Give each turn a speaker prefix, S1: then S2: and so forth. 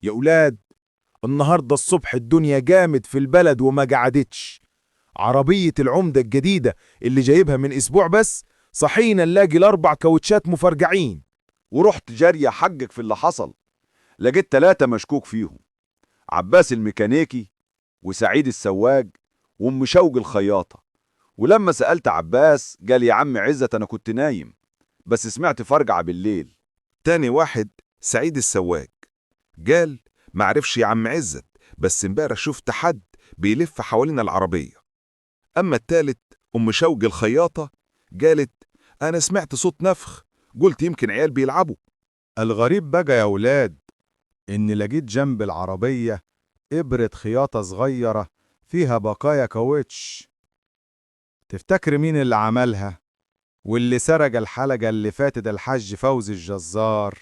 S1: يا أولاد، النهاردة الصبح الدنيا جامد في البلد وما قعدتش. عربية العمدة الجديدة اللي جايبها من أسبوع بس، صحينا نلاقي الأربع كاوتشات مفرجعين.
S2: ورحت جارية حقك في اللي حصل. لقيت 3 مشكوك فيهم: عباس الميكانيكي، وسعيد السواق، وام شوقي الخياطة. ولما سألت عباس قال: يا عم عزت أنا كنت نايم، بس سمعت فرجعة بالليل.
S3: تاني واحد سعيد السواق قال: معرفش يا عم عزت، بس امبارح شفت حد بيلف حوالين العربية. أما التالت أم شوقي الخياطة قالت: أنا سمعت صوت نفخ، قلت يمكن عيال بيلعبوا.
S1: الغريب بقى يا أولاد إني لقيت جنب العربية إبرة خياطة صغيرة فيها بقايا كاوتش. تفتكر مين اللي عملها؟ واللي سرق الحلقة اللي فاتت الحاج فوزي الجزار؟